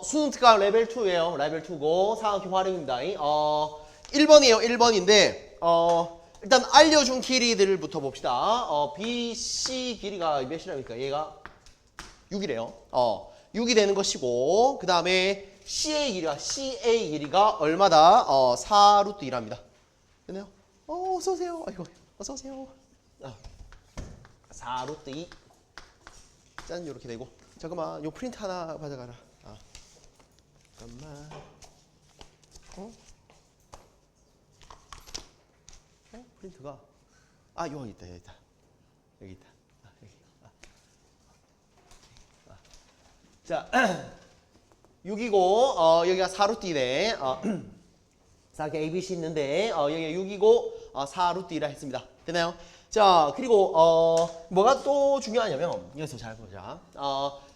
수능 특강 레벨 2예요. 레벨 2고 상학기 활용입니다. 1번이에요. 1번인데 일단 알려준 길이들부터 봅시다. BC 길이가 몇이랍니까? 얘가 6이래요. 6이 되는 것이고 그 다음에 CA 길이가 얼마다? 4루트 2랍니다. 됐나요? 어서오세요. 아이고 어서오세요. 4루트 2 짠 이렇게 되고 잠깐만 요 프린트 하나 가져가라. 잠깐만. 프린트가 여기 있다. 여기 있다. 여기 있다. 여기. 자 6이고 여기가 4루트이네. 이렇게 ABC 있는데 여기가 6이고 4루트이라 했습니다. 됐나요? 자 그리고 뭐가 또 중요하냐면 여기서 잘 보자.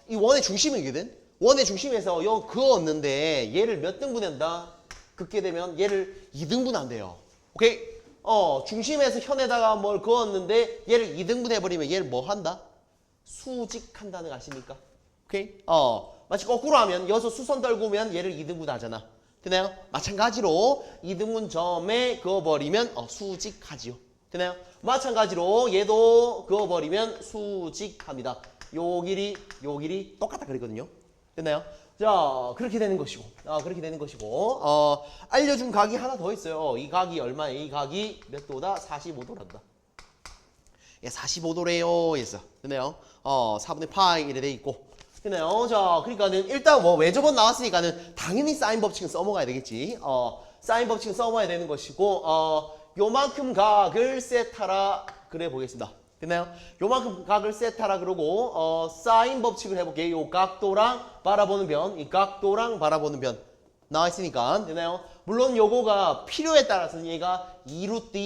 이 원의 중심이거든. 원의 중심에서 요 그었는데 얘를 몇 등분한다? 긋게 되면 얘를 2등분한대요. 오케이? 중심에서 현에다가 뭘 그었는데 얘를 2등분 해버리면 얘를 뭐 한다? 수직한다는 거 아십니까? 오케이? 마치 거꾸로 하면 여기서 수선 떨구면 얘를 2등분 하잖아. 되나요? 마찬가지로 2등분 점에 그어버리면 수직하지요. 되나요? 마찬가지로 얘도 그어버리면 수직합니다. 요 길이 똑같다 그랬거든요. 됐나요? 자, 그렇게 되는 것이고, 알려준 각이 하나 더 있어요. 이 각이 얼마예요? 이 각이 몇 도다? 45도란다. 예, 45도래요. 했어. 됐나요? 4분의 파이 이래 돼 있고. 됐나요? 자, 그러니까는 일단 뭐 외접원 나왔으니까는 당연히 사인 법칙은 써먹어야 되겠지. 사인 법칙은 써먹어야 되는 것이고, 요만큼 각을 세타라 그래 보겠습니다. 됐나요? 요만큼 각을 세타라 그러고 사인 법칙을 해볼게요. 요 각도랑 바라보는 변, 이 각도랑 바라보는 변 나와 있으니까 됐나요? 물론 요거가 필요에 따라서는 얘가 2루트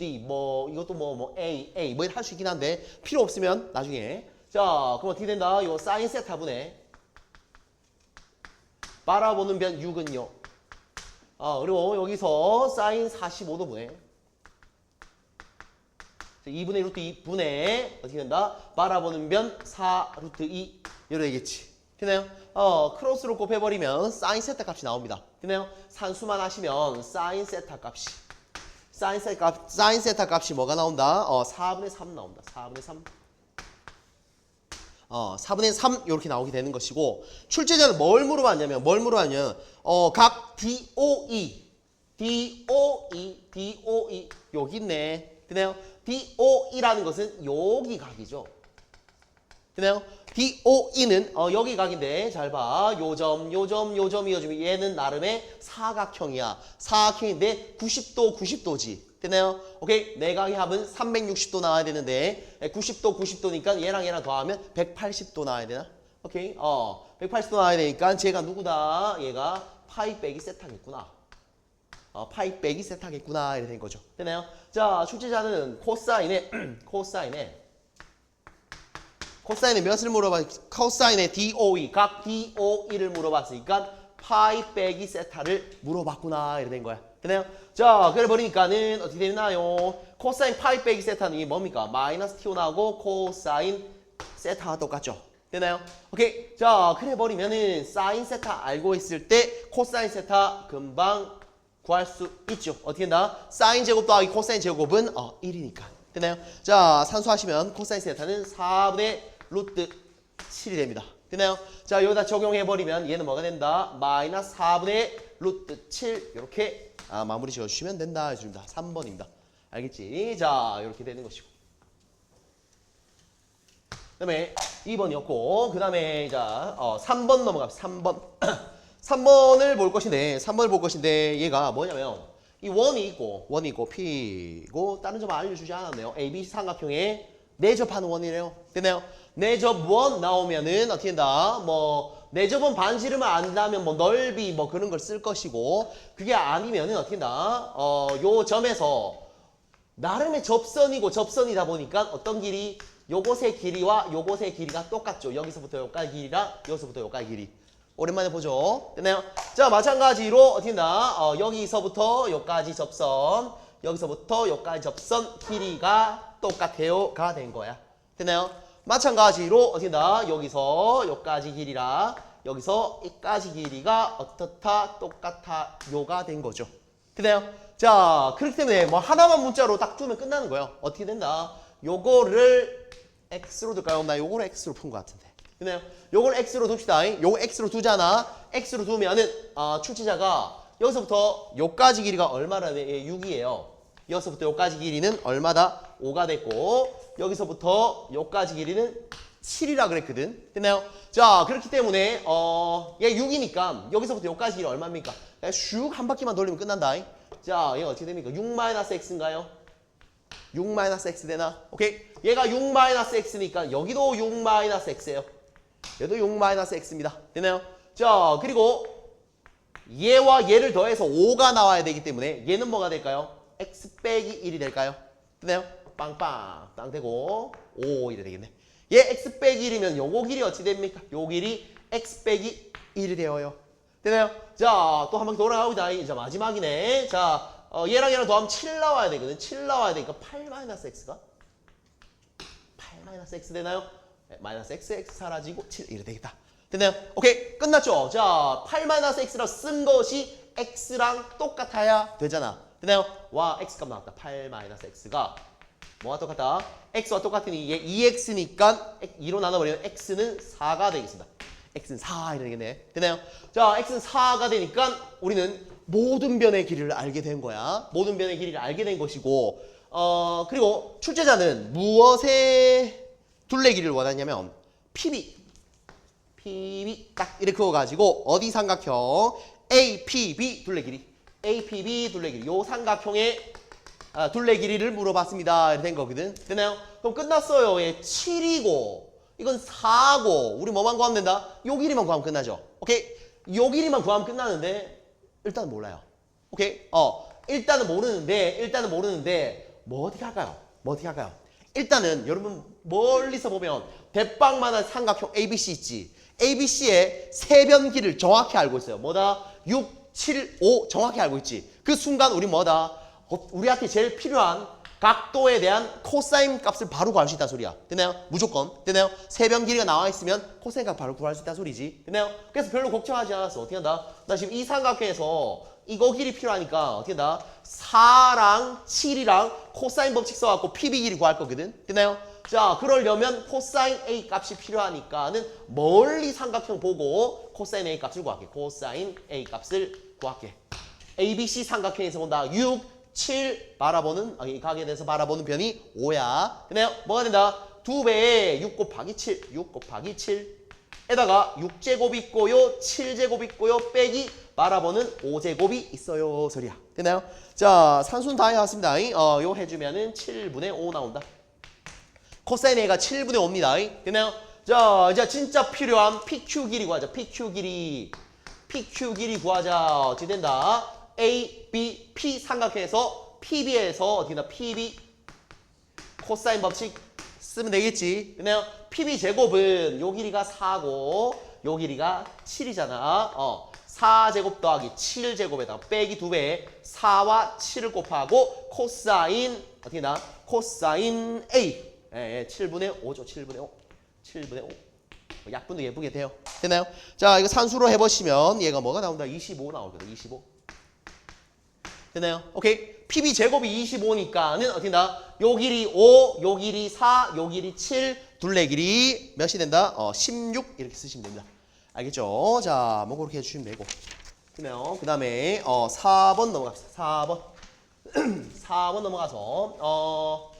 2, 뭐 이것도 뭐 A 뭐 할 수 있긴 한데 필요 없으면 나중에 자 그럼 어떻게 된다? 요 사인 세타분의 바라보는 변 6은요. 그리고 여기서 사인 45도분의 2분의 루트 2분의 어떻게 된다? 바라보는 변 4루트 2 이래 되겠지. 되나요? 크로스로 곱해버리면 사인 세타 값이 나옵니다. 되나요? 산수만 하시면 사인 세타 값이 사인 세타 값이 뭐가 나온다? 4분의 3 나온다. 4분의 3 4분의 3 이렇게 나오게 되는 것이고 출제자는 뭘 물어봤냐면 각 DOE 여기 있네. 되나요? DOE라는 것은 여기 각이죠. 되나요? DOE는 여기 각인데 잘 봐. 요점 이어주면 얘는 나름의 사각형이야. 사각형인데 90도지. 되나요? 오케이. 내각의 합은 360도 나와야 되는데 90도니까 얘랑 더하면 180도 나와야 되나? 오케이. 180도 나와야 되니까 쟤가 누구다? 얘가 파이 빼기 세타겠구나. 파이 빼기 세타겠구나 이렇게 된 거죠. 되나요? 자, 출제자는 코사인의 몇을 코사인의 DOE, 각 DOE를 물어봤으니까 파이 빼기 세타를 물어봤구나 이렇게 된 거야. 되나요? 자, 그래 버리니까는 어떻게 되나요? 코사인 파이 빼기 세타는 이게 뭡니까? 마이너스 T 나오고 코사인 세타와 똑같죠. 되나요? 오케이. 자, 그래 버리면은 사인 세타 알고 있을 때 코사인 세타 금방 구할 수 있죠. 어떻게 된다? 사인 제곱 더하기 코사인 제곱은 1이니까. 되나요? 자, 산수하시면 코사인 세타는 4분의 루트 7이 됩니다. 되나요? 자, 여기다 적용해버리면 얘는 뭐가 된다? 마이너스 4분의 루트 7 이렇게 마무리 지어주시면 된다 해줍니다. 3번입니다. 알겠지? 자, 이렇게 되는 것이고. 그 다음에 2번이었고 그 다음에 자 3번 넘어갑시다. 3번 3번을 볼 것인데 얘가 뭐냐면 이 원이 있고 P고 다른 점 알려주지 않았네요. ABC 삼각형에 내접하는 원이래요. 됐나요? 내접원 나오면은 어떻게 된다? 뭐 내접원 반지름을 안다면 뭐 넓이 뭐 그런 걸 쓸 것이고 그게 아니면은 어떻게 된다? 요 점에서 나름의 접선이다 보니까 어떤 길이 요것의 길이와 요것의 길이가 똑같죠. 여기서부터 여기까지 길이랑 여기서부터 여기까지 길이. 오랜만에 보죠. 됐나요? 자, 마찬가지로 어떻게 된다? 여기서부터 여기까지 접선, 여기서부터 여기까지 접선 길이가 똑같아요가 된 거야. 됐나요? 마찬가지로 어떻게 된다? 여기서 여기까지 길이랑 여기서 이까지 길이가 어떻다 똑같아 요가 된 거죠. 되나요? 자, 그렇기 때문에 뭐 하나만 문자로 딱 두면 끝나는 거예요. 어떻게 된다? 요거를 x로 둘까요? 나 요거를 x로 푼 것 같은데. 되나요? 요걸 x로 둡시다. 요거 x로 두잖아. x로 두면은 출제자가 여기서부터 요까지 길이가 얼마나 돼? 6이에요. 여기서부터 요까지 길이는 얼마다? 5가 됐고 여기서부터 요까지 길이는 7이라 그랬거든. 됐나요? 자, 그렇기 때문에 얘 6이니까 여기서부터 요까지 길이 얼마입니까? 슉 한 바퀴만 돌리면 끝난다. 자, 얘가 어떻게 됩니까? 6-x인가요? 6-x 되나? 오케이. 얘가 6-x니까 여기도 6-x예요. 얘도 6-x입니다. 됐나요? 자, 그리고 얘와 얘를 더해서 5가 나와야 되기 때문에 얘는 뭐가 될까요? x 빼기 1이 될까요? 됐나요? 빵빵 땅 되고 5 이래 되겠네. 얘 x 빼기 1이면 요거 길이 어찌 됩니까? 요 길이 x 빼기 1이 되어요. 되나요? 자, 또 한 바퀴 돌아가보자. 자, 마지막이네. 자, 얘랑 얘랑 더하면 7 나와야 되거든. 7 나와야 되니까 8-x가 8-x 되나요? 네, 마이너스 x 사라지고 7 이래 되겠다. 됐나요? 오케이, 끝났죠? 자, 8-x라 쓴 것이 x랑 똑같아야 되잖아. 됐나요? 와, x값 나왔다. 8-x가 뭐가 똑같다? x와 똑같으니 얘 2x니까 2로 나눠버리면 x는 4가 되겠습니다. x는 4 이래 되겠네. 됐나요? 자, x는 4가 되니까 우리는 모든 변의 길이를 알게 된 거야. 모든 변의 길이를 알게 된 것이고 그리고 출제자는 무엇의 둘레 길이를 원하냐면 PB 딱 이렇게 그어가지고 어디 삼각형 APB 둘레 길이 APB 둘레 길이 요 삼각형의 둘레 길이를 물어봤습니다. 이렇게 된 거거든. 되나요? 그럼 끝났어요. 얘 7이고 이건 4고 우리 뭐만 구하면 된다? 요 길이만 구하면 끝나죠. 오케이? 요 길이만 구하면 끝나는데 일단 몰라요. 오케이? 일단은 모르는데 뭐 어떻게 할까요? 일단은 여러분 멀리서 보면 대빵만한 삼각형 ABC 있지. ABC의 세변기를 정확히 알고 있어요. 뭐다? 6, 7, 5 정확히 알고 있지. 그 순간 우리 뭐다? 우리한테 제일 필요한 각도에 대한 코사인 값을 바로 구할 수 있다는 소리야. 됐나요? 무조건. 됐나요? 세변 길이가 나와 있으면 코사인 값 바로 구할 수 있다는 소리지. 됐나요? 그래서 별로 걱정하지 않았어. 어떻게 한다? 나 지금 이 삼각형에서 이거 길이 필요하니까 어떻게 한다? 4랑 7이랑 코사인 법칙 써갖고 PB 길이 구할 거거든. 됐나요? 자, 그러려면 코사인 A 값이 필요하니까는 멀리 삼각형 보고 코사인 A 값을 구할게. 코사인 A 값을 구할게. ABC 삼각형에서 본다. 6, 7 바라보는 이 각에 대해서 바라보는 변이 5야. 됐나요? 뭐가 된다? 2배에 6 곱하기 7, 6 곱하기 7에다가 6제곱 있고요, 7제곱 있고요, 빼기 바라보는 5제곱이 있어요. 소리야. 됐나요? 자, 산수는 다 해왔습니다. 요 해주면은 7분의 5 나온다. 코사인 A가 7분의 5입니다. 됐나요? 자, 이제 진짜 필요한 PQ 길이 구하자. PQ 길이 구하자. 어떻게 된다? A, B, P 삼각형에서 PB에서 어떻게 된다? PB 코사인 법칙 쓰면 되겠지. 됐나요? PB 제곱은 요 길이가 4고 요 길이가 7이잖아. 4제곱 더하기 7제곱에다가 빼기 2배 4와 7을 곱하고 코사인 어떻게 나? 코사인 A 7분의 5죠. 7분의 5 약분도 예쁘게 돼요. 됐나요? 자, 이거 산수로 해보시면 얘가 뭐가 나온다? 25 나오거든. 25 됐나요? 오케이. PB 제곱이 25니까는 어떻게 된다? 요 길이 5, 요 길이 4, 요 길이 7, 둘레 길이 몇이 된다? 16 이렇게 쓰시면 됩니다. 알겠죠? 자, 뭐 그렇게 해주시면 되고. 그러면 그 다음에 4번 넘어갑시다. 4번 4번 넘어가서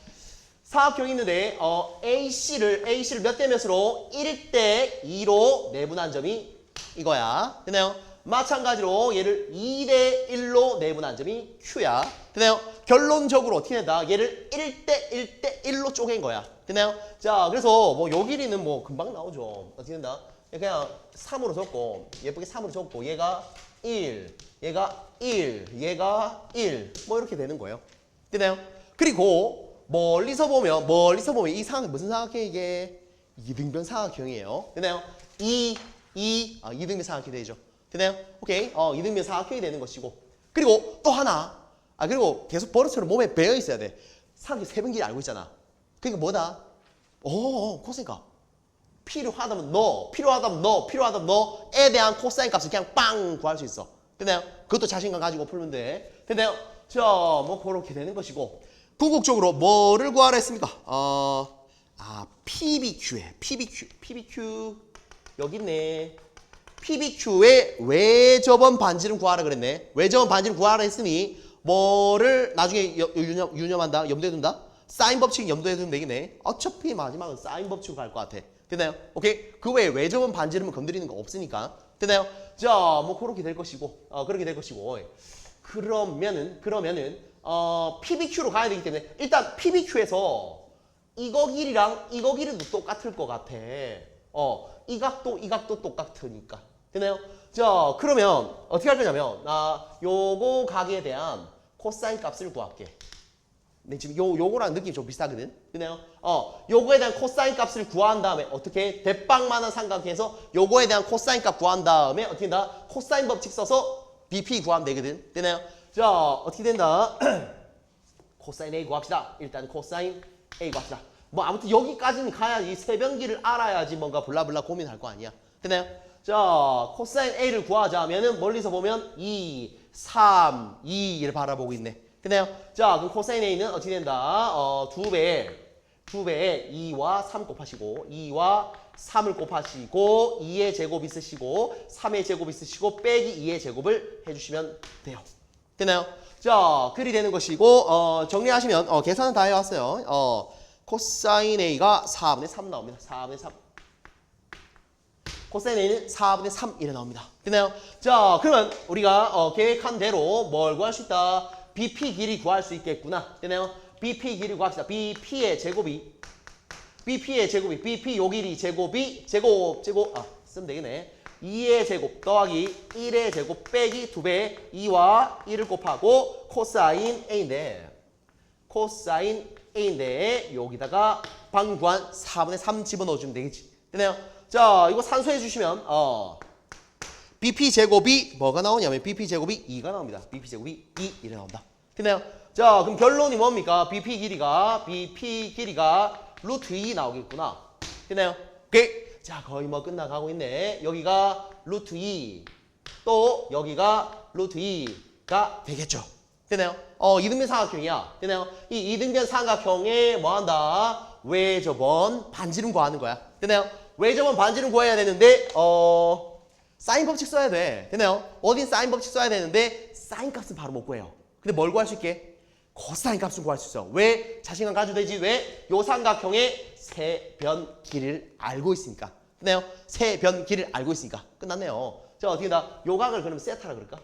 사각형이 있는데 AC를 몇 대 몇으로 1대 2로 내분한 점이 이거야. 됐나요? 마찬가지로 얘를 2대 1로 내분한 점이 Q야. 됐나요? 결론적으로 어떻게 된다? 얘를 1대 1로 쪼갠 거야. 됐나요? 자, 그래서 뭐 요 길이는 뭐 금방 나오죠. 어떻게 된다? 그냥 3으로 적고 예쁘게 3으로 적고 얘가 1, 얘가 1, 얘가 1. 뭐 이렇게 되는 거예요. 됐나요? 그리고 멀리서 보면 이 삼각형 무슨 삼각형 이게? 이등변 삼각형이에요. 됐나요? 이등변 삼각형이 되죠. 되나요? 오케이. 이등변 삼각형이 되는 것이고. 그리고 또 하나. 그리고 계속 버릇처럼 몸에 배어 있어야 돼. 삼각형 세변 길이 알고 있잖아. 그러니까 뭐다? 코사인값. 필요하다면 너, 필요하다면 너, 필요하다면 너에 대한 코사인 값을 그냥 빵 구할 수 있어. 됐나요? 그것도 자신감 가지고 풀면 돼. 됐나요? 자, 뭐 그렇게 되는 것이고. 궁극적으로 뭐를 구하라 했습니까? PBQ에 PBQ 여기 있네. PBQ의 외접원 반지름 구하라 그랬네. 외접원 반지름 구하라 했으니 뭐를 나중에 유념한다? 염두에 둔다? 사인 법칙 염두에 두면 되겠네. 어차피 마지막은 사인 법칙으로 갈 것 같아. 됐나요? 오케이? 그 외에 외접원 반지름은 건드리는 거 없으니까. 됐나요? 자, 뭐 그렇게 될 것이고, 그렇게 될 것이고. 그러면은 PBQ로 가야 되기 때문에 일단 PBQ에서 이거 길이랑 이거 길이도 똑같을 것 같아. 이 각도 똑같으니까. 되나요? 자, 그러면 어떻게 할 거냐면 요거 각에 대한 코사인 값을 구할게. 네, 지금 요거랑 느낌이 좀 비슷하거든. 되나요? 요거에 대한 코사인 값을 구한 다음에 어떻게 대빵만한 삼각형에서 요거에 대한 코사인 값 구한 다음에 어떻게 된다? 코사인 법칙 써서 BP 구하면 되거든. 되나요? 자, 어떻게 된다? 코사인 A 구합시다. 일단 코사인 A 구합시다. 뭐 아무튼 여기까지는 가야지 세변기를 알아야지 뭔가 블라블라 고민할 거 아니야. 되나요? 자, 코사인 A를 구하자면은 멀리서 보면 2, 3, 2를 바라보고 있네. 되나요? 자, 그럼 코사인 A는 어떻게 된다? 2배에 2와 3 곱하시고 2와 3을 곱하시고 2의 제곱 있으시고 3의 제곱 있으시고 빼기 2의 제곱을 해주시면 돼요. 되나요? 자, 그리 되는 것이고 정리하시면 계산은 다 해왔어요. 코사인 A가 4분의 3 나옵니다. 4분의 3. 코사인 A는 4분의 3 이래 나옵니다. 되나요? 자, 그러면 우리가 계획한 대로 뭘 구할 수 있다? BP 길이 구할 수 있겠구나. 되나요? BP 길이 구합시다. BP의 제곱이 BP 요 길이 제곱 쓰면 되겠네. 2의 제곱 더하기 1의 제곱 빼기 2배 2와 1을 곱하고 코사인 A인데 여기다가 방금 구한 4분의 3 집어넣어주면 되겠지. 되나요? 자, 이거 산수해 주시면 BP 제곱이 뭐가 나오냐면 BP 제곱이 2가 나옵니다. BP 제곱이 2 이래 나온다. 되나요? 자, 그럼 결론이 뭡니까? BP 길이가 루트 2 나오겠구나. 되나요? 오케이. 자, 거의 뭐 끝나가고 있네. 여기가 루트 2, 또 여기가 루트 2가 되겠죠. 되나요? 이등변 삼각형이야. 되나요? 이 이등변 삼각형에 뭐 한다? 외접원 반지름 구하는 거야. 되나요? 외접원 반지름 구해야 되는데 사인 법칙 써야 돼. 되나요? 어딘 사인 법칙 써야 되는데 사인 값은 바로 못 구해요. 근데 뭘 구할 수 있게? 코사인 값은 구할 수 있어. 왜? 자신감 가져도 되지. 왜? 요 삼각형의 세변 길이를 알고 있으니까. 되나요? 세변 길이를 알고 있으니까. 끝났네요. 자, 어떻게 다 요각을 그러면 세타라 그럴까?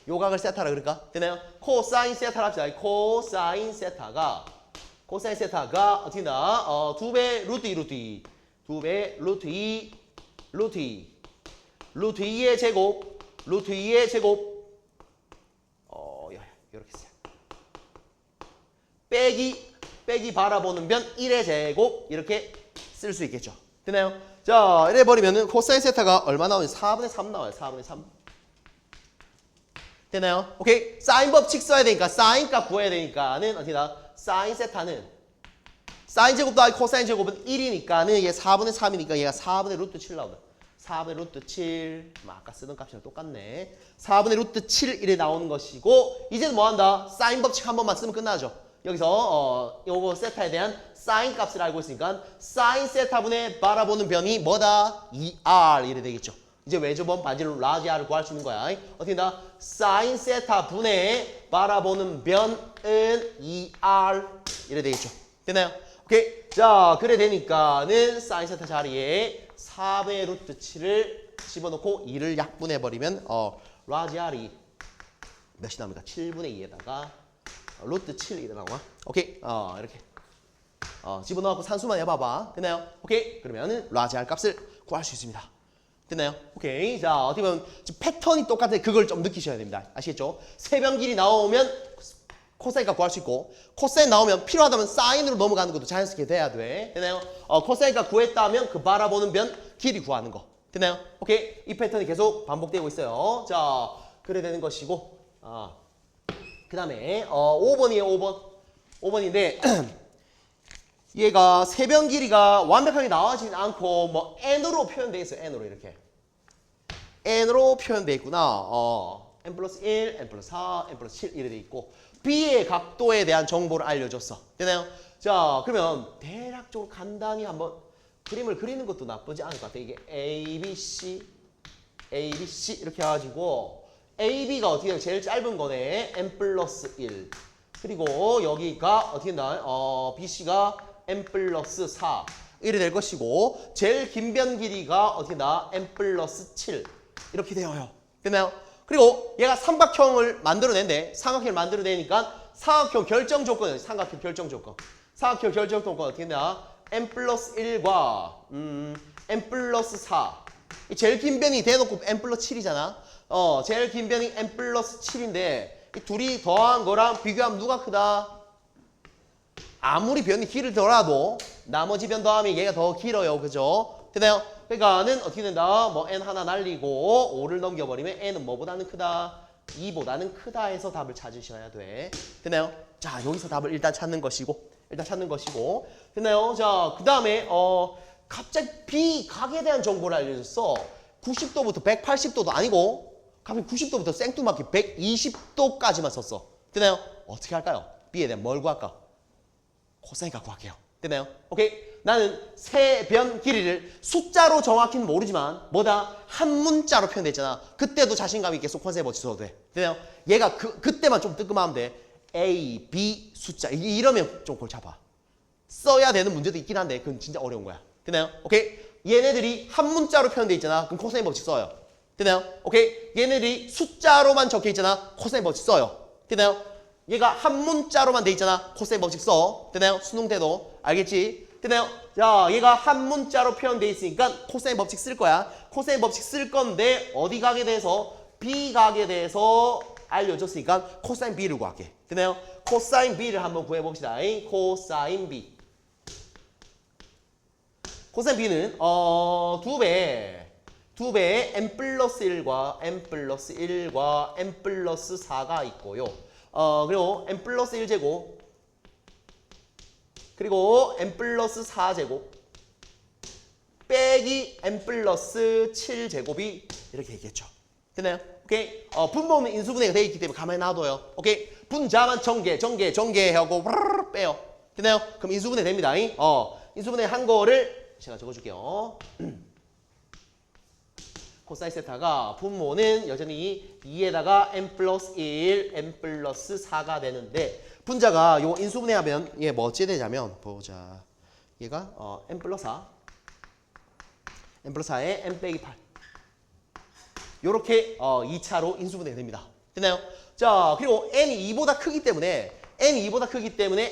요각을 세타라 그럴까? 되나요? 코사인 세타라 합시다. 코사인 세타가 어떻게 나? 2배 루트 2 2배 루트 2 루트 2의 제곱 이렇게 써. 빼기 바라보는 변 1의 제곱 이렇게 쓸 수 있겠죠. 되나요? 자, 이래 버리면은 코사인 세타가 얼마 나오니? 4분의 3 나와요. 4분의 3. 되나요? 오케이. 사인 법칙 써야 되니까 사인 값 구해야 되니까는 어디다? 사인 세타는 사인 제곱 더하기 코사인 제곱은 1이니까는 얘 4분의 3이니까 얘가 4분의 루트 7 나온다. 4분의 루트 7. 아까 쓰던 값이랑 똑같네. 4분의 루트 7 이래 나오는 것이고 이제는 뭐 한다? 사인 법칙 한 번만 쓰면 끝나죠. 여기서 요거 세타에 대한 사인 값을 알고 있으니까 사인 세타분의 바라보는 변이 뭐다? 2R 이래 되겠죠. 이제 외접원 반지름 라지 R을 구할 수 있는 거야. 어떻게 된다? 사인 세타분의 바라보는 변은 2R 이래 되겠죠. 되나요? 오케이. 자, 그래 되니까는 사인 세타 자리에 4분의 루트 7을 집어넣고 2를 약분해버리면 라지 R이 몇이 나옵니까? 7분의 2에다가 루트 7 이래 나와. 오케이. 이렇게 집어넣고 산수만 해봐봐. 됐나요? 오케이. 그러면은 라지 R 값을 구할 수 있습니다. 됐나요? 오케이. 자, 어떻게 보면 지금 패턴이 똑같아. 그걸 좀 느끼셔야 됩니다. 아시겠죠? 세변 길이 나오면 코사인 값 구할 수 있고 코사인 나오면 필요하다면 사인으로 넘어가는 것도 자연스럽게 돼야 돼. 되나요? 코사인 값 구했다면 그 바라보는 변 길이 구하는 거. 되나요? 오케이. 이 패턴이 계속 반복되고 있어요. 자, 그래 되는 것이고 그 다음에 5번이에요. 5번인데 얘가 세변 길이가 완벽하게 나와지진 않고 뭐 n으로 표현되어 있어요. n으로 이렇게. n으로 표현되어 있구나. n 플러스 1, n 플러스 4, n 플러스 7 이렇게 돼 있고 b의 각도에 대한 정보를 알려줬어. 되나요? 자, 그러면 대략적으로 간단히 한번 그림을 그리는 것도 나쁘지 않을 것 같아. 이게 A, B, C, A, B, C 이렇게 해가지고 A, B가 어떻게 되면 제일 짧은 거네. n 플러스 1. 그리고 여기가 어떻게 된다? B, C가 n 플러스 4 이렇게 될 것이고 제일 긴 변 길이가 어떻게 된다? n 플러스 7 이렇게 되어요. 됐나요? 그리고 얘가 삼각형을 만들어낸대. 삼각형을 만들어내니까 사각형 결정 조건은 삼각형 결정 조건. 사각형 결정 조건 어떻게 되냐? n 플러스 1과 n 플러스 4. 제일 긴 변이 대놓고 n 플러스 7이잖아. 제일 긴 변이 n 플러스 7인데 이 둘이 더한 거랑 비교하면 누가 크다? 아무리 변이 길더라도 나머지 변 더하면 얘가 더 길어요. 그죠? 되나요? 그러니까는 어떻게 된다? 뭐 n 하나 날리고 5를 넘겨버리면 n은 뭐보다는 크다? 2보다는 크다 해서 답을 찾으셔야 돼. 되나요? 자, 여기서 답을 일단 찾는 것이고 됐나요? 자, 그 다음에 갑자기 B 각에 대한 정보를 알려줬어. 90도부터 180도도 아니고 갑자기 90도부터 생뚱맞게 120도까지만 썼어. 되나요? 어떻게 할까요? B에 대한 뭘 구할까? 코사인 갖고 할게요. 되나요? 오케이. 나는 세변 길이를 숫자로 정확히는 모르지만 뭐다? 한 문자로 표현됐잖아. 그때도 자신감 있게 코사인 법칙 써도 돼. 되나요? 얘가 그때만 좀 뜨끔하면 돼. A, B 숫자 이러면 좀 골치 아파. 써야 되는 문제도 있긴 한데 그건 진짜 어려운 거야. 되나요? 오케이. 얘네들이 한 문자로 표현돼 있잖아. 그럼 코사인 법칙 써요. 되나요? 오케이. 얘네들이 숫자로만 적혀 있잖아. 코사인 법칙 써요. 되나요? 얘가 한 문자로만 돼 있잖아. 코사인 법칙 써. 되나요? 수능 때도. 알겠지? 되나요? 자, 얘가 한 문자로 표현돼 있으니까 코사인 법칙 쓸 거야. 코사인 법칙 쓸 건데 어디 각에 대해서? B 각에 대해서 알려줬으니까 코사인 B를 구할게. 되나요? 코사인 B를 한번 구해봅시다. 코사인 B. 코사인 B는 두 배의 n 플러스 1과 n 플러스 1과 n 플러스 4가 있고요. 그리고 n 플러스 1제곱 그리고 n 플러스 4제곱 빼기 n 플러스 7제곱이 이렇게 되겠죠. 됐나요? 오케이. 분모는 인수분해가 되어 있기 때문에 가만히 놔둬요. 오케이. 분자만 전개하고 빼요. 됐나요? 그럼 인수분해 됩니다. 인수분해 한 거를 제가 적어줄게요. 코사인 세타가 분모는 여전히 2에다가 n 플러스 1, n 플러스 4가 되는데 분자가 요 인수분해하면 얘 뭐 어찌 되냐면 보자. 얘가 n 플러스 4 n 플러스 4에 n 빼기 8 요렇게 2차로 인수분해가 됩니다. 됐나요? 자, 그리고 n이 2보다 크기 때문에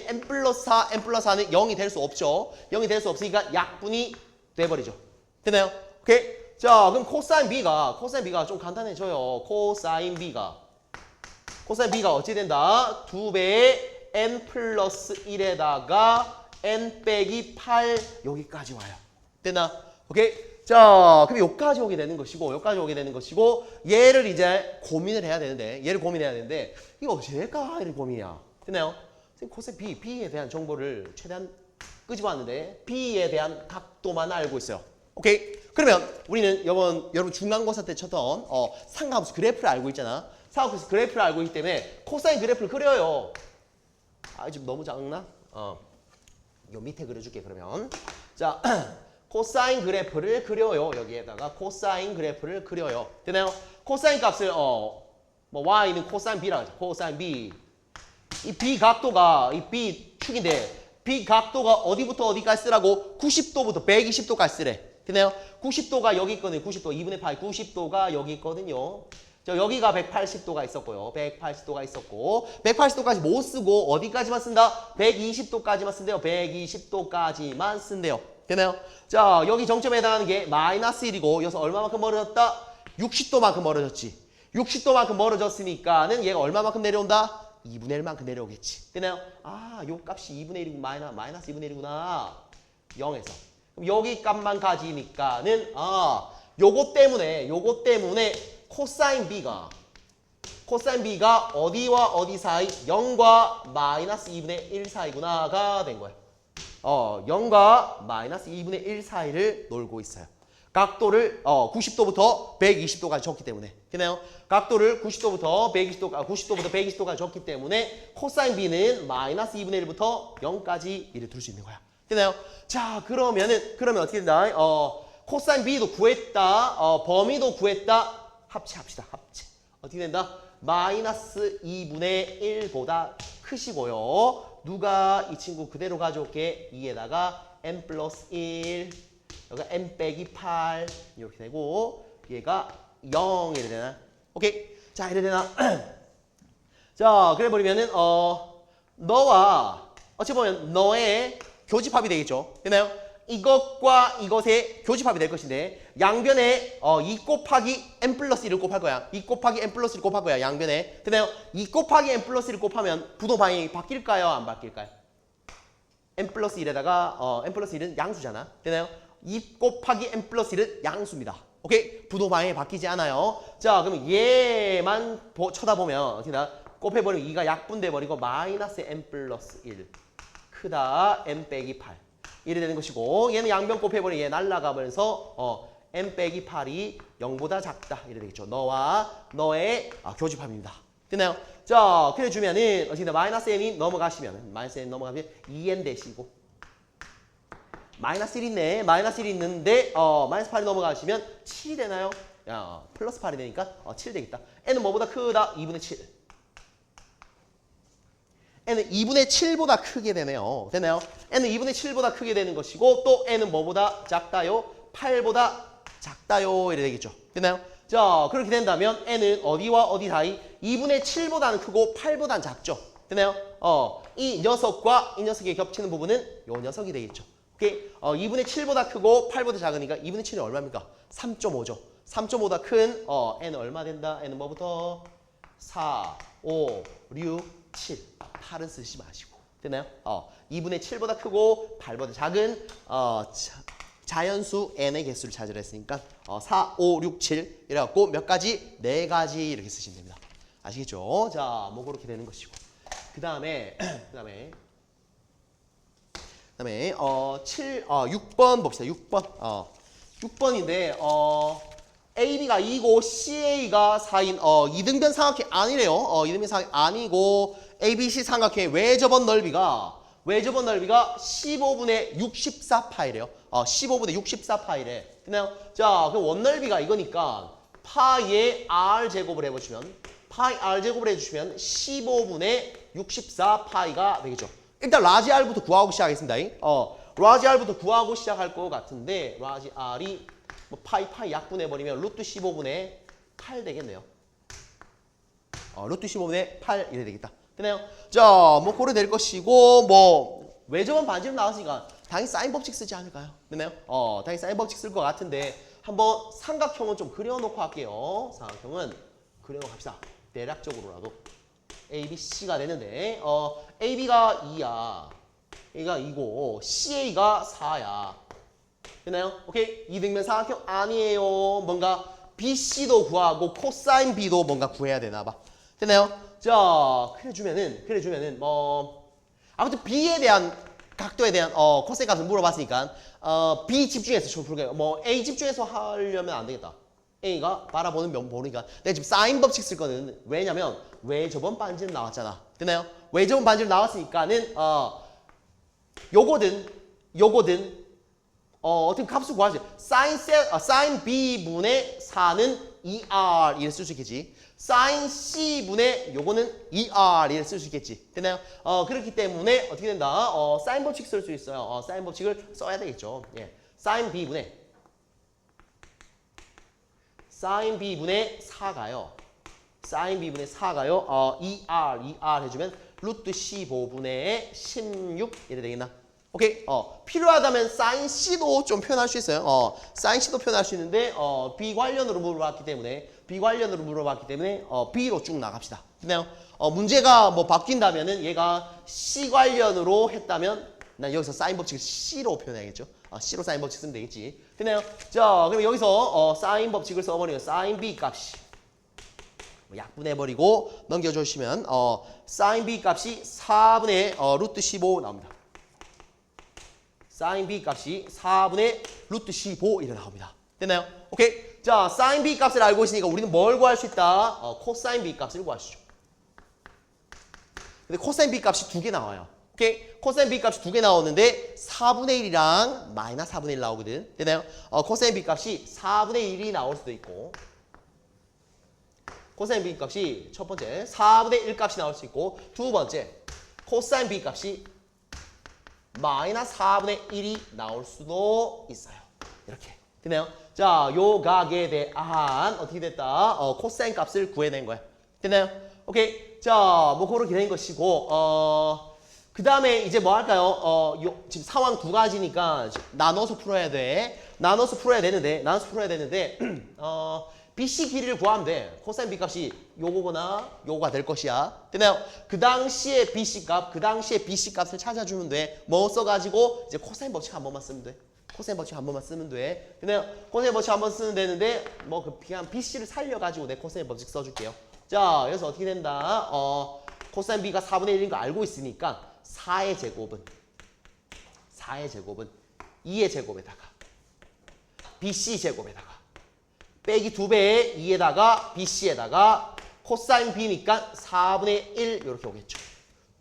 n 플러스 4, n 플러스 4는 0이 될 수 없죠. 0이 될 수 없으니까 약분이 돼버리죠. 됐나요? 오케이? 자, 그럼 코사인 B가 좀 간단해져요. 코사인 B가 어찌 된다? 2배의 n 플러스 1에다가 n 빼기 8 여기까지 와요. 됐나? 오케이? 자, 그럼 여기까지 오게 되는 것이고 얘를 이제 고민을 해야 되는데 이거 어찌 될까? 이런 고민이야. 됐나요? 코사인 B에 대한 정보를 최대한 끄집어 왔는데 B에 대한 각도만 알고 있어요. 오케이? 그러면 우리는 여러분 중간고사 때 쳤던 상가함수 그래프를 알고 있잖아. 상가함수 그래프를 알고 있기 때문에 코사인 그래프를 그려요. 지금 너무 작나? 요 밑에 그려줄게. 그러면 자, 코사인 그래프를 그려요. 여기에다가 코사인 그래프를 그려요. 되나요? 코사인 값을 뭐 y는 코사인 b라고 하죠. 코사인 b. 이 b 각도가 이 b 축인데 b 각도가 어디부터 어디까지 쓰라고? 90도부터 120도까지 쓰래. 되나요? 90도가 여기 있거든요. 90도 2분의 8 90도가 여기 있거든요. 여기가 180도가 있었고요. 180도가 있었고 180도까지 못 쓰고 어디까지만 쓴다? 120도까지만 쓴대요. 120도까지만 쓴대요. 되나요? 자, 여기 정점에 해당하는 게 마이너스 1이고 여기서 얼마만큼 멀어졌다? 60도만큼 멀어졌지. 60도만큼 멀어졌으니까는 얘가 얼마만큼 내려온다? 2분의 1만큼 내려오겠지. 되나요? 요 값이 2분의 1이고 마이너스 2분의 1이구나. 0에서. 그럼 여기 값만 가지니까는 요거 때문에 코사인 B가 어디와 어디 사이? 0과 마이너스 2분의 1 사이구나가 된 거야. 0과 마이너스 2분의 1 사이를 놀고 있어요. 각도를 90도부터 120도까지 줬기 때문에. 되나요? 각도를 90도부터 120도까지 줬기 때문에 코사인 B는 마이너스 2분의 1부터 0까지 이를 둘 수 있는 거야. 되나요? 자, 그러면 어떻게 된다? 코사인 B도 구했다. 범위도 구했다. 합체합시다. 합체. 어떻게 된다? 마이너스 2분의 1보다 크시고요. 누가 이 친구 그대로 가져올게. 2에다가 n 플러스 1, 여기가 n 빼기 8 이렇게 되고 얘가 0 이래 되나? 오케이. 자, 이래 되나? 자, 그래 버리면은 너와 어찌 보면 너의 교집합이 되겠죠. 되나요? 이것과 이것의 교집합이 될 것인데 양변에 2 곱하기 n 플러스 1을 곱할 거야. 2 곱하기 n 플러스 1을 곱할 거야. 양변에. 되나요? 2 곱하기 n 플러스 1을 곱하면 부도 방향이 바뀔까요? 안 바뀔까요? n 플러스 1에다가 n 플러스 1은 양수잖아. 되나요? 2 곱하기 n 플러스 1은 양수입니다. 오케이? 부도 방향이 바뀌지 않아요. 자, 그럼 얘만 쳐다보면 어떻게 나? 곱해버리면 2가 약분돼 버리고 마이너스 n 플러스 1 크다 n 빼기 8 이래 되는 것이고 얘는 양변 곱해버리면 얘 날아가면서 n 빼기 8이 0보다 작다 이래 되겠죠. 너와 너의 교집합입니다. 됐나요? 자, 그래 주면은 어떻게 마이너스 n이 넘어가시면 2n 되시고 마이너스 1 있네. 마이너스 1 있는데 마이너스 8이 넘어가시면 7이 되나요? 야, 플러스 8이 되니까 7 되겠다. n은 뭐보다 크다? 2분의 7. n은 2분의 7보다 크게 되네요. 되나요? n은 2분의 7보다 크게 되는 것이고 또 n은 뭐보다 작다요? 8보다 작다요. 이래 되겠죠. 됐나요? 자, 그렇게 된다면 n은 어디와 어디 사이? 2분의 7보다는 크고 8보다는 작죠. 됐나요? 이 녀석과 이 녀석이 겹치는 부분은 요 녀석이 되겠죠. 오케이? 2분의 7보다 크고 8보다 작으니까 2분의 7이 얼마입니까? 3.5죠. 3.5보다 큰 n은 얼마 된다? n은 뭐부터? 4, 5, 6, 7. 8은 쓰지 마시고. 됐나요? 2분의 7보다 크고 8보다 작은 자연수 n의 개수를 찾으라 했으니까 4, 5, 6, 7 이래갖고 몇 가지? 4가지 이렇게 쓰시면 됩니다. 아시겠죠? 자, 뭐 그렇게 되는 것이고. 그 다음에 6번 봅시다. 6번. 6번인데 AB가 2고 CA가 4인 2등변 삼각형 아니래요. 2등변 삼각형 아니고 ABC 삼각형의 외접원 넓이가 15분의 64파이래요. 15분의 64파이래. 됐나요? 자, 그럼 원넓이가 이거니까 파이의 R 제곱을 해보시면 파이 R 제곱을 해주시면 15분의 64파이가 되겠죠. 일단 라지 R부터 구하고 시작하겠습니다. 라지 R부터 구하고 시작할 것 같은데 라지 R이 뭐 파이 약분해버리면 루트 15분의 8 되겠네요. 루트 15분의 8 이래 되겠다. 되나요? 자, 뭐 고려 될 것이고 뭐 외접원 반지름 나왔으니까 당연히 사인 법칙 쓰지 않을까요? 되나요? 당연히 사인 법칙 쓸 것 같은데 한번 삼각형은 좀 그려놓고 할게요. 삼각형은 그려놓고 합시다. 대략적으로라도 ABC가 되는데 AB가 2야. A가 2고 CA가 4야. 되나요? 오케이? 2등변 삼각형 아니에요. 뭔가 BC도 구하고 코사인 B도 뭔가 구해야 되나 봐. 되나요? 자, 그래 주면은 아무튼 B에 대한 각도에 대한 코사인 값을 물어봤으니까 B 집중해서 좀 풀게요. A 집중해서 하려면 안 되겠다. A가 바라보는 면 보니까 내가 지금 사인 법칙 쓸 거는 왜냐면 외접원 반지름 나왔잖아. 되나요? 외접원 반지름 나왔으니까는 요거든 어떤 값을 구하지. 사인 B분의 4는 2R 이를 쓸 수 있겠지. 사인 C분의 요거는 2R 이를 쓸 수 있겠지. 됐나요? 그렇기 때문에 어떻게 된다? 사인 법칙 쓸 수 있어요. 사인 법칙을 써야 되겠죠. 예. 사인 B분의 4가요. 사인 B분의 4가요. 2R 해주면 루트 15분의 16 이래 되겠나? 오케이? 필요하다면 사인 C도 좀 표현할 수 있어요. 사인 C도 표현할 수 있는데 비관련으로 물어봤기 때문에 B로 쭉 나갑시다. 됐나요? 문제가 뭐 바뀐다면은 얘가 C 관련으로 했다면 난 여기서 사인 법칙을 C로 표현해야겠죠. C로 사인 법칙 쓰면 되겠지. 됐나요? 자, 그럼 여기서 사인 법칙을 써버리면 사인 B 값이 약분해버리고 넘겨주시면 사인 B 값이 4분의 루트 15 나옵니다. sin b 값이 4분의 루트 15 이렇게 나옵니다. 됐나요? 오케이. 자, sin b 값을 알고 있으니까 우리는 뭘 구할 수 있다? 코사인 b 값을 구할 수 있죠. 근데 코사인 b 값이 두 개 나와요. 오케이. 코사인 b 값이 두 개 나오는데 4분의 1이랑 마이너스 4분의 1 나오거든. 됐나요? 코사인 b 값이 4분의 1이 나올 수도 있고 코사인 b 값이 첫 번째 4분의 1 값이 나올 수 있고 두 번째 코사인 b 값이 마이너스 4분의 1이 나올 수도 있어요. 이렇게. 됐나요? 자, 요 각에 대한 어떻게 됐다? 코사인 값을 구해낸 거야. 됐나요? 오케이. 자, 뭐 그렇게 된 것이고 그 다음에 이제 뭐 할까요? 지금 상황 두 가지니까 나눠서 풀어야 돼. 나눠서 풀어야 되는데 BC 길이를 구하면 돼. 코사인 B 값이 요거거나 요거가 될 것이야. 됐나요? 그 당시에 BC 값을 찾아주면 돼. 뭐 써가지고 이제 코사인 법칙 한 번만 쓰면 돼. 코사인 법칙 한 번만 쓰면 돼. 됐나요? 코사인 법칙 한 번 쓰면 되는데 뭐 그냥 BC를 살려가지고 내 코사인 법칙 써줄게요. 자, 여기서 어떻게 된다? 코사인 B가 4분의 1인 거 알고 있으니까 4의 제곱은 2의 제곱에다가 BC 제곱에다가 빼기 2배의 2에다가 BC에다가 코사인 B니까 4분의 1 이렇게 오겠죠.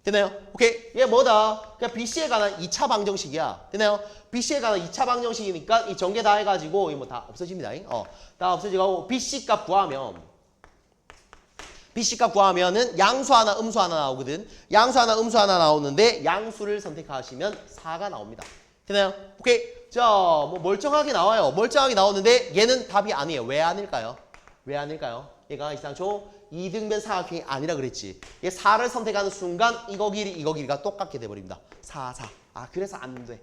됐나요? 오케이. 얘 뭐다? 그냥 BC에 관한 2차 방정식이야. 됐나요? BC에 관한 2차 방정식이니까 이 전개 다 해가지고 이 뭐 다 없어집니다. 다 없어지고 BC 값 구하면은 양수 하나 음수 하나 나오거든. 양수 하나 음수 하나 나오는데 양수를 선택하시면 4가 나옵니다. 됐나요? 오케이. 자, 뭐 멀쩡하게 나와요. 멀쩡하게 나오는데 얘는 답이 아니에요. 왜 아닐까요? 얘가 이상초 이등변 사각형이 아니라 그랬지. 얘 4를 선택하는 순간 이거 길이가 똑같게 돼버립니다. 4. 그래서 안 돼.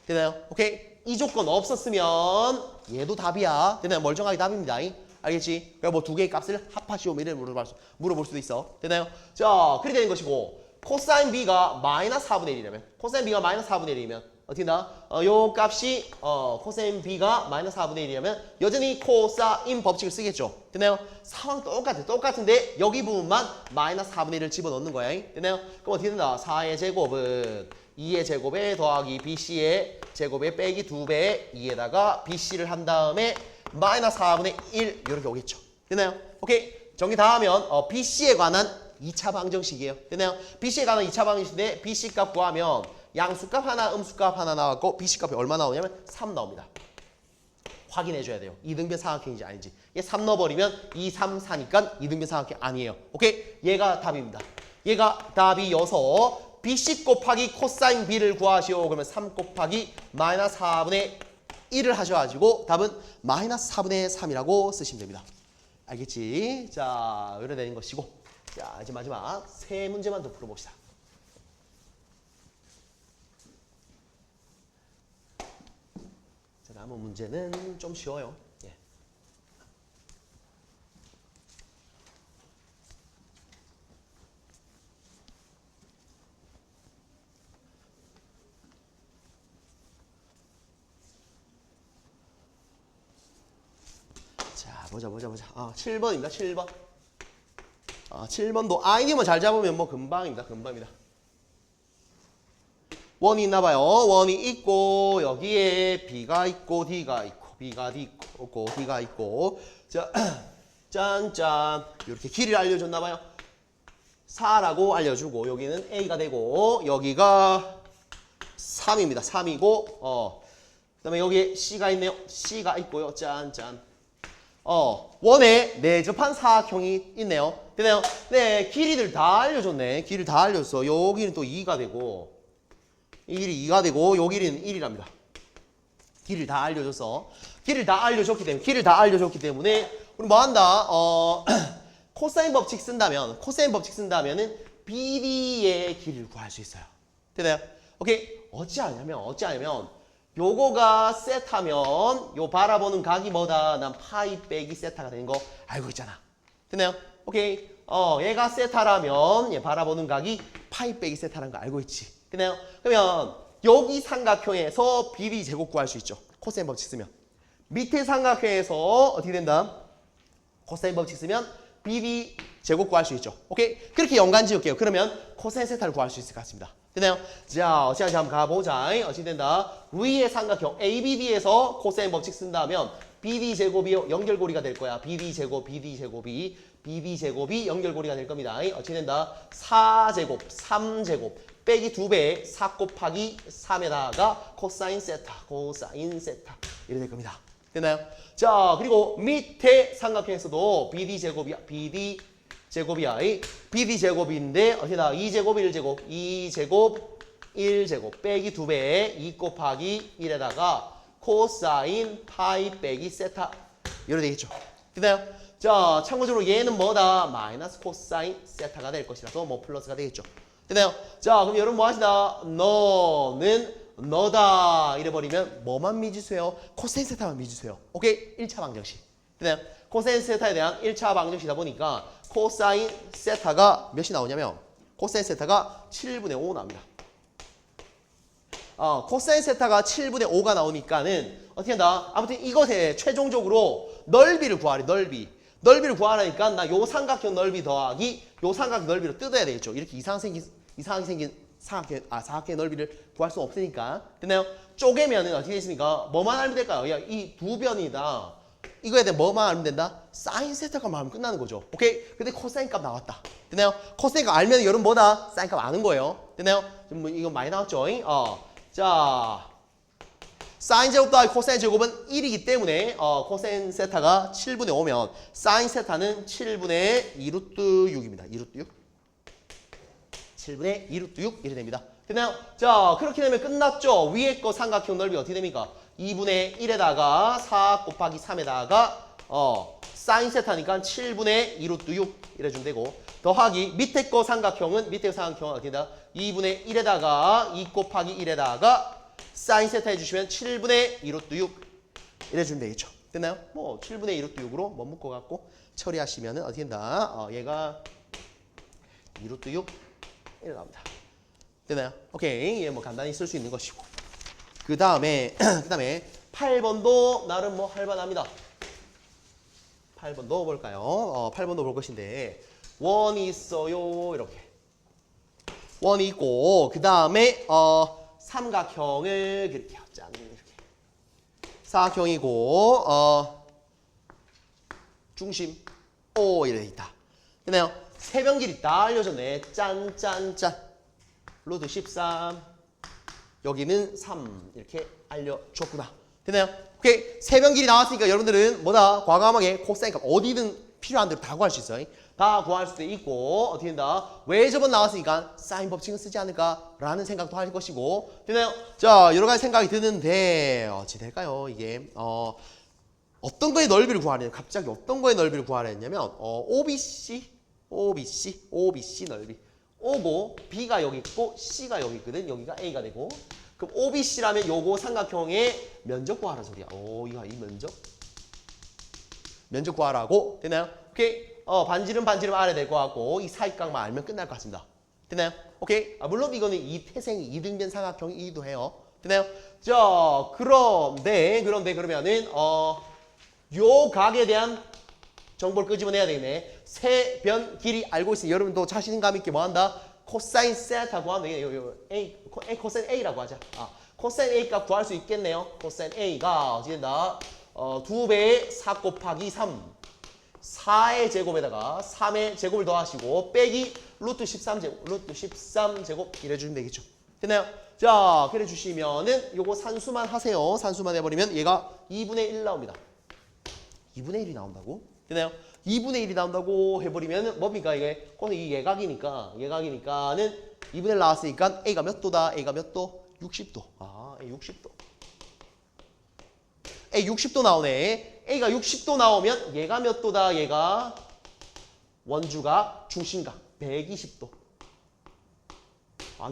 됐나요? 오케이. 이 조건 없었으면 얘도 답이야. 됐나요? 멀쩡하게 답입니다. 알겠지? 그러니까 뭐 두 개의 값을 합하시오미를 물어볼 수도 있어. 됐나요? 자, 그렇게 되는 것이고 코사인 B가 마이너스 4분의 1이면 어떻게 나? 요 값이 코사인 B가 마이너스 4분의 1이라면 여전히 코사인 법칙을 쓰겠죠. 됐나요? 상황 똑같은데 여기 부분만 마이너스 4분의 1을 집어넣는 거야. 됐나요? 그럼 어떻게 된다? 4의 제곱은 2의 제곱에 더하기 BC의 제곱에 빼기 2배 2에다가 BC를 한 다음에 마이너스 4분의 1 이렇게 오겠죠. 됐나요? 오케이. 정리 다 하면 BC에 관한 2차 방정식이에요. 됐나요? BC에 관한 2차 방정식인데 BC 값 구하면 양수값 하나 음수값 하나 나왔고 BC 값이 얼마 나오냐면 3 나옵니다. 확인해 줘야 돼요. 이등변 사각형인지 아닌지. 얘 3 넣어버리면 2, 3, 4니까 이등변 사각형 아니에요. 오케이? 얘가 답입니다. 얘가 답이어서 BC 곱하기 코사인 B를 구하시오. 그러면 3 곱하기 마이너스 4분의 1을 하셔가지고 답은 마이너스 4분의 3이라고 쓰시면 됩니다. 알겠지? 자, 이렇게 되는 것이고. 자, 이제 마지막 세 문제만 더 풀어봅시다. 자, 남은 문제는 좀 쉬워요. 예. 자, 보자. 7번입니다. 7번. 7번도 아이디어만 잘 잡으면 뭐 금방입니다. 원이 있나 봐요. 원이 있고 여기에 B가 있고 D가 있고 B가 있고 D가 있고 자, 짠짠 이렇게 길이를 알려줬나 봐요. 4라고 알려주고 여기는 A가 되고 여기가 3입니다. 3이고 그다음에 여기에 C가 있네요. C가 있고요. 짠짠. 원에 내접한 사각형이 있네요. 되나요? 네, 길이들 다 알려줬네. 길이를 다 알려줬어. 여기는 또 2가 되고 이 길이 2가 되고 요 길이는 1이랍니다. 길이를 다 알려줬어. 길이를 다 알려줬기 때문에 우리 뭐 한다? 코사인 법칙 쓴다면은 BD의 길이를 구할 수 있어요. 되나요? 오케이. 어찌하냐면 요거가 세타면 요 바라보는 각이 뭐다? 난 파이 빼기 세타가 되는 거 알고 있잖아. 됐나요? 오케이. 얘가 세타라면 얘 바라보는 각이 파이 빼기 세타라는 거 알고 있지. 됐나요? 그러면 여기 삼각형에서 BD 제곱 구할 수 있죠. 코사인 법칙 쓰면. 밑에 삼각형에서 어떻게 된다? 코사인 법칙 쓰면 BD 제곱 구할 수 있죠. 오케이? 그렇게 연관 지을게요. 그러면 코사인 세타를 구할 수 있을 것 같습니다. 됐나요? 자, 어찌하지 한번 가보자. 어찌 된다? 위의 삼각형 ABD에서 코사인 법칙 쓴다면 BD 제곱이 연결고리가 될 거야. BD 제곱, BD 제곱이 연결고리가 될 겁니다. 어찌 된다? 4제곱, 3제곱 빼기 2배 4 곱하기 3에다가 코사인 세타 이렇게 될 겁니다. 됐나요? 자, 그리고 밑에 삼각형에서도 BD 제곱이야. BD 제곱인데 어디다 2제곱 1제곱 빼기 2배 2 곱하기 1에다가 코사인 파이 빼기 세타 이렇게 되겠죠. 됐나요? 자, 참고적으로 얘는 뭐다? 마이너스 코사인 세타가 될 것이라서 뭐 플러스가 되겠죠. 됐나요? 자, 그럼 여러분 뭐 하시다? 너는 너다 이래버리면 뭐만 미지수예요? 코사인 세타만 미지수예요. 오케이? 1차 방정식. 됐나요? 코사인 세타에 대한 1차 방정식이다 보니까 코사인 세타가 몇이 나오냐면 코사인 세타가 7분의 5 나옵니다. 코사인 세타가 7분의 5가 나오니까는 어떻게 한다? 아무튼 이것에 최종적으로 넓이를 구하래. 넓이를 구하라니까 나 요 삼각형 넓이 더하기 요 삼각형 넓이를 뜯어야 되겠죠. 이렇게 이상하게 생긴 사각형의 넓이를 구할 수 없으니까. 됐나요? 쪼개면은 어떻게 되십니까? 뭐만 알면 될까요? 야, 이 두 변이다. 이거에 대해 뭐만 알면 된다? 사인 세타 값만 알면 끝나는 거죠. 오케이? 근데 코사인 값 나왔다. 됐나요? 코사인 값 알면 여러분 뭐다? 사인 값 아는 거예요. 됐나요? 뭐 이거 많이 나왔죠? 자, 사인 제곱 더하기 코사인 제곱은 1이기 때문에 코사인 세타가 7분의 5면 사인 세타는 7분의 2 루트 6입니다. 2 루트 6. 7분의 2 루트 6 이렇게 됩니다. 됐나요? 자, 그렇게 되면 끝났죠? 위에 거 삼각형 넓이 어떻게 됩니까? 2분의 1에다가 4 곱하기 3에다가 사인 세타니까 7분의 2 루트 6 이래주면 되고 더하기 밑에 거 삼각형은 어떻게 된다? 2분의 1에다가 2 곱하기 1에다가 사인 세타 해주시면 7분의 2 루트 6 이래주면 되겠죠. 됐나요? 뭐 7분의 2 루트 6으로 못 묶어 갖고 처리하시면 어떻게 된다? 얘가 2 루트 6 이렇게 나옵니다. 됐나요? 오케이. 얘 뭐 간단히 쓸 수 있는 것이고. 그 다음에 8번도 나름 뭐 할만합니다. 8번 넣어볼까요? 8번 넣어볼 것인데 원이 있어요. 이렇게 원이 있고 그 다음에 삼각형을 그릴게요. 짠 이렇게 사각형이고 중심 O 이렇게 있다. 됐나요? 세변길이 다 알려졌네. 짠짠짠 루트 13 여기는 3 이렇게 알려줬구나. 됐나요? 오케이. 세변길이 나왔으니까 여러분들은 뭐다? 과감하게 코사인 값 어디든 필요한 대로 다 구할 수 있어요. 다 구할 수도 있고 어떻게 된다? 왜 저번 나왔으니까 사인 법칙은 쓰지 않을까라는 생각도 할 것이고. 됐나요? 자, 여러 가지 생각이 드는데 어찌 될까요? 이게 어떤 거의 넓이를 구하려 갑자기 어떤 거의 넓이를 구하려 했냐면 OBC 넓이 O고 B가 여기 있고 C가 여기 있거든. 여기가 A가 되고 그럼 OBC라면 요거 삼각형의 면적 구하라 소리야. 이거 이 면적 구하라고. 됐나요? 오케이. 반지름 알아야 될 것 같고 이 사이각만 알면 끝날 것 같습니다. 됐나요? 오케이. 물론 이거는 이 태생이 이등변 삼각형이기도 해요. 됐나요? 자, 그런데 그러면은 요 각에 대한 정보를 끄집어내야 되겠네. 세변 길이 알고 있으니 여러분도 자신감 있게 뭐 한다? 코사인 세타 구하면 되겠네요. 코사인 A라고 하자. 코사인 A 값 구할 수 있겠네요. 코사인 A가 어떻게 된다? 2배의 4 곱하기 3 4의 제곱에다가 3의 제곱을 더하시고 빼기 루트 13제곱 이래주시면 되겠죠. 됐나요? 자, 그래 주시면은 요거 산수만 하세요. 산수만 해버리면 얘가 2분의 1 나옵니다. 2분의 1이 나온다고? 됐나요? 2분의 1이 나온다고 해버리면 뭡니까 이게? 이 예각이니까는 2분의 1 나왔으니까 A가 몇 도다? A가 몇 도? 60도. A 60도. A 60도 나오네. A가 60도 나오면 얘가 몇 도다? 얘가 원주각 중심각 120도.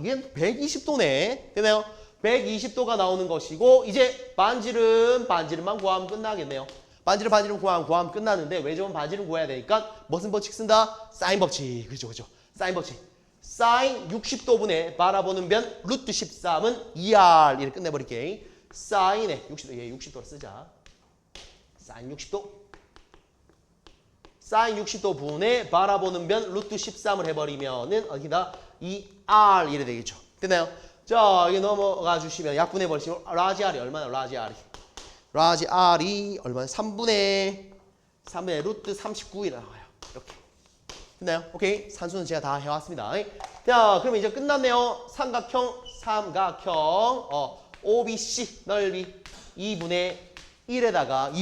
얘는 120도네. 됐나요? 120도가 나오는 것이고 이제 반지름만 구하면 끝나겠네요. 반지름 구하면 끝나는데 왜 저건 반지름 구해야 되니까 무슨 법칙 쓴다? 사인 법칙. 그죠. 사인 법칙. 사인 60도분의 바라보는 변 루트 13은 2R 이렇게 끝내버릴게. 사인에 60도. 얘 60도로 쓰자. 사인 60도. 사인 60도 분의 바라보는 변 루트 13을 해버리면은 어디다? 2R 이래 되겠죠. 됐나요? 자, 이게 넘어가 주시면 약분해 버리시면 라지 R이 얼마나 라지 R이? 라지 R이 얼마나? 3분의 루트 39이 나와요. 이렇게. 됐나요? 오케이. 산수는 제가 다 해왔습니다. 자, 그러면 이제 끝났네요. 삼각형 OBC 넓이 2분의 1에다가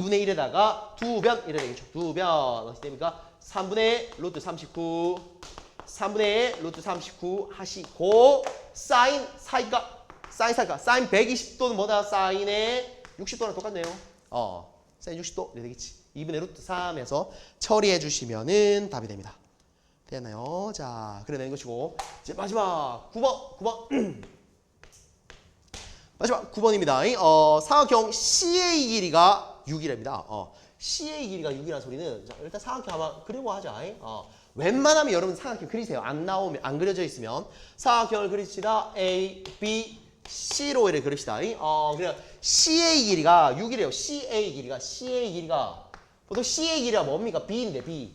두 변 이래 되겠죠. 두 변 어떻게 됩니까? 3분의 루트 39 하시고 사인 사이가 사인 120도는 뭐다? 사인의 60도랑 똑같네요. 사인 60도 이래 되겠지. 2분의 루트 3에서 처리해 주시면은 답이 됩니다. 됐나요? 자, 그래 되는 것이고 이제 마지막 9번 마지막 9번입니다. 사각형 CA 길이가 6이랍니다. CA 길이가 6이라는 소리는 자, 일단 사각형 한번 그리고 하자. 웬만하면 여러분 사각형 그리세요. 안 나오면 안 그려져 있으면 사각형을 그리시다 A, B, C로 이렇게 그립시다. 그냥 CA 길이가 6이래요. CA 길이가 보통 CA 길이가 뭡니까? B인데 B.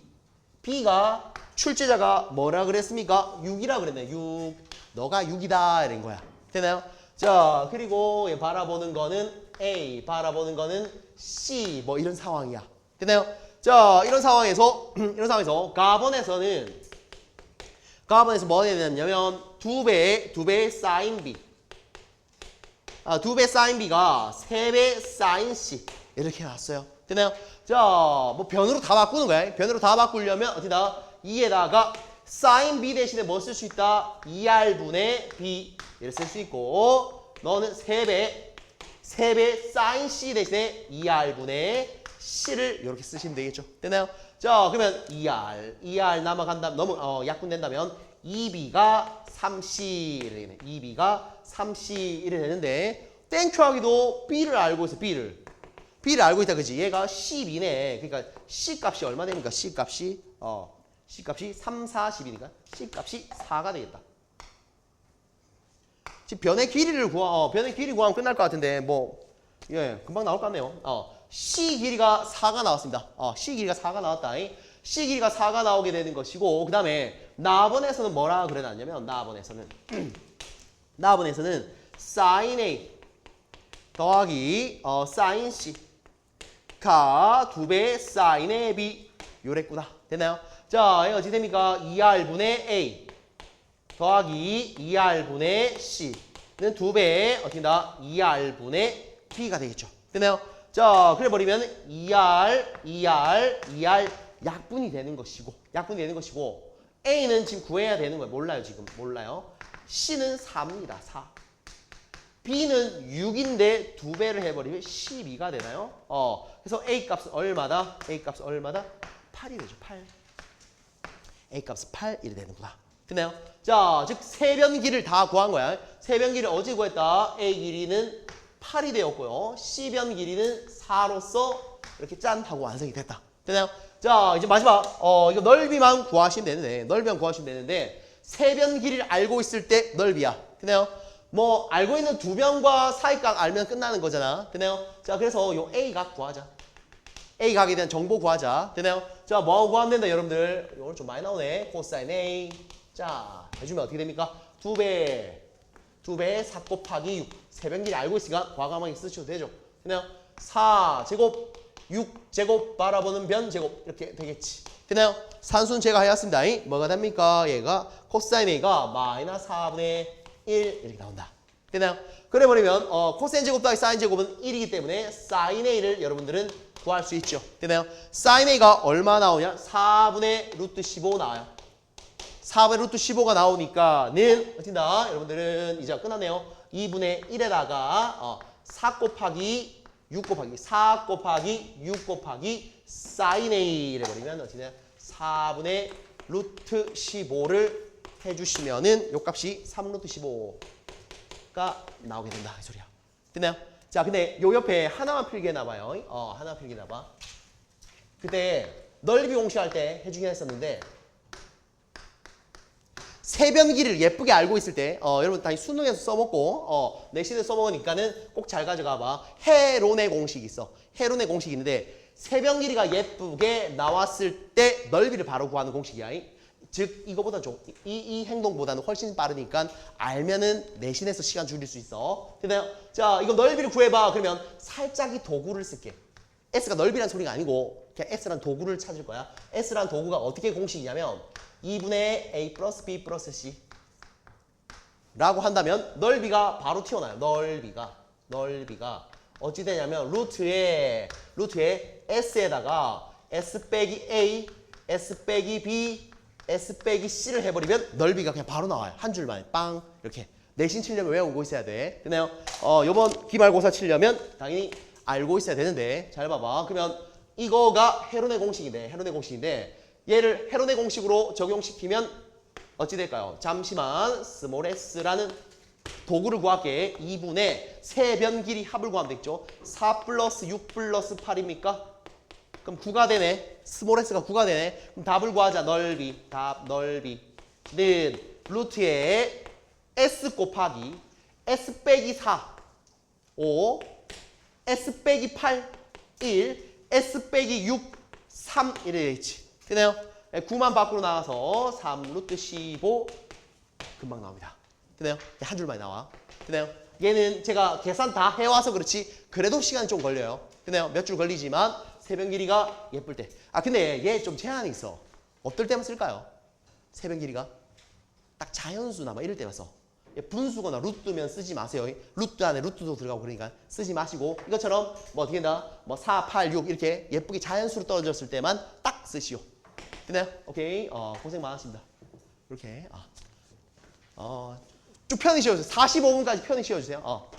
B가 출제자가 뭐라 그랬습니까? 6이라 그랬네. 6. 너가 6이다 이런 거야. 되나요? 자, 그리고 바라보는 거는 A, 바라보는 거는 C, 뭐 이런 상황이야. 됐나요? 자, 이런 상황에서 가번에서는 뭐 해야 되냐면 두 배의 사인 B. 2배 사인 B가 3배 사인 C. 이렇게 나왔어요. 됐나요? 자, 뭐 변으로 다 바꾸는 거야. 변으로 다 바꾸려면 어디다? 2에다가 사인 B 대신에 뭐 쓸 수 있다? 2R분의 B 이렇게 쓸 수 있고 너는 3배 사인 C 대신에 2R분의 C를 이렇게 쓰시면 되겠죠. 됐나요? 자, 그러면 2R 넘어간다면 약분된다면 2B가 3C 이렇게 되네. 2B가 3C 이렇게 되는데 땡큐하기도 B를 알고 있어. B를 알고 있다 그지? 얘가 12네. 그러니까 C 값이 얼마 됩니까? C 값이 3, 4, 10이니까 C 값이 4가 되겠다. 지금 변의 길이를 구하면 끝날 것 같은데 금방 나올 것 같네요. C 길이가 4가 나왔습니다. C 길이가 4가 나왔다. C 길이가 4가 나오게 되는 것이고 그다음에 나번에서는 뭐라 그래놨냐면 나번에서는 sin A 더하기 sin C가 2배 sin A B 요랬구나. 됐나요? 자, 이거 어떻게 됩니까? 2R분의 A 더하기 2R분의 C는 2배 어떻게 된다? 2R분의 B가 되겠죠. 됐나요? 자, 그래 버리면 2R 약분이 되는 것이고 A는 지금 구해야 되는 거예요. 몰라요, 지금. 몰라요. C는 4입니다. 4. B는 6인데 2배를 해버리면 12가 되나요? 그래서 A 값은 얼마다? 8이 되죠. 8. A 값은 8 이래 되는구나. 됐나요? 자, 즉 세변기를 다 구한 거야. 세변기를 어제 구했다. A 길이는 8이 되었고요. C변 길이는 4로서 이렇게 짠 하고 완성이 됐다. 됐나요? 자, 이제 마지막 이거 넓이만 구하시면 되는데 세변 길이를 알고 있을 때 넓이야. 됐나요? 뭐 알고 있는 두 변과 사이각 알면 끝나는 거잖아. 됐나요? 자, 그래서 요 A 각 구하자. A 각에 대한 정보 구하자. 되나요? 자, 뭐하고 구하면 된다, 여러분들? 오늘 좀 많이 나오네. 코사인 A. 자, 해주면 어떻게 됩니까? 2배 4 곱하기 6. 세변길이 알고 있으니까 과감하게 쓰셔도 되죠. 되나요? 4제곱 6제곱 바라보는 변 제곱 이렇게 되겠지. 되나요? 산수는 제가 해왔습니다. 뭐가 됩니까? 얘가 코사인 A가 마이너스 4분의 1 이렇게 나온다. 되나요? 그래 버리면 코사인 제곱 더하기 사인 제곱은 1이기 때문에 사인 A를 여러분들은 구할 수 있죠. 되나요? 사인 A가 얼마 나오냐? 4분의 루트 15 나와요. 4분의 루트 15가 나오니까는 어떻게다? 여러분들은 이제 끝났네요. 2분의 1에다가 4 곱하기 6 곱하기 사인 A를 해버리면 어떻게 4분의 루트 15를 해주시면은 요 값이 3루트 15가 나오게 된다. 이 소리야. 됐나요? 자, 근데 요 옆에 하나만 필기해놔봐요. 하나만 필기해놔봐. 그때 넓이 공식할 때 해주긴 했었는데 세변기를 예쁘게 알고 있을 때 여러분 다시 수능에서 써먹고 내신에 써먹으니까는 꼭 잘 가져가봐. 헤론의 공식이 있어. 헤론의 공식이 있는데 세변 길이가 예쁘게 나왔을 때 넓이를 바로 구하는 공식이야. 즉 이거보다 이 행동보다는 훨씬 빠르니까 알면은 내신에서 시간 줄일 수 있어. 됐나요? 자, 이거 넓이를 구해봐. 그러면 살짝 이 도구를 쓸게. S가 넓이란 소리가 아니고 그냥 S란 도구를 찾을 거야. S란 도구가 어떻게 공식이냐면 2분의 A 플러스 B 플러스 C 라고 한다면 넓이가 바로 튀어나와요. 넓이가 어찌 되냐면 루트에 S에다가 S 빼기 A, S 빼기 B, S 빼기 C를 해버리면 넓이가 그냥 바로 나와요. 한 줄만 빵 이렇게. 내신 치려면 외우고 있어야 돼. 됐나요? 요번 기말고사 치려면 당연히 알고 있어야 되는데 잘 봐봐. 그러면 이거가 헤론의 공식인데 얘를 헤론의 공식으로 적용시키면 어찌 될까요? 잠시만 스몰 s라는 도구를 구할게. 2분의 세변 길이 합을 구하면 되겠죠. 4 플러스 6 플러스 8입니까? 그럼 9가 되네. 스몰 s가 9가 되네. 그럼 답을 구하자. 넓이는 루트에 s 곱하기 s 빼기 4 5 s 빼기 8 1 s 빼기 6 3 이래 있지. 되나요? 9만 밖으로 나와서 3 루트 15 금방 나옵니다. 되나요? 한 줄만 나와. 되나요? 얘는 제가 계산 다 해와서 그렇지 그래도 시간이 좀 걸려요. 되나요? 몇 줄 걸리지만 세변 길이가 예쁠 때. 근데 얘 좀 제한이 있어. 어떨 때만 쓸까요? 세변 길이가 딱 자연수나 막 이럴 때만 써. 분수거나 루트면 쓰지 마세요. 루트 안에 루트도 들어가고 그러니까 쓰지 마시고 이것처럼 뭐 어떻게 된다? 뭐 4, 8, 6 이렇게 예쁘게 자연수로 떨어졌을 때만 딱 쓰시오. 됐나요? 오케이. 고생 많으십니다. 이렇게 쭉 편히 쉬어주세요. 45분까지 편히 쉬어주세요.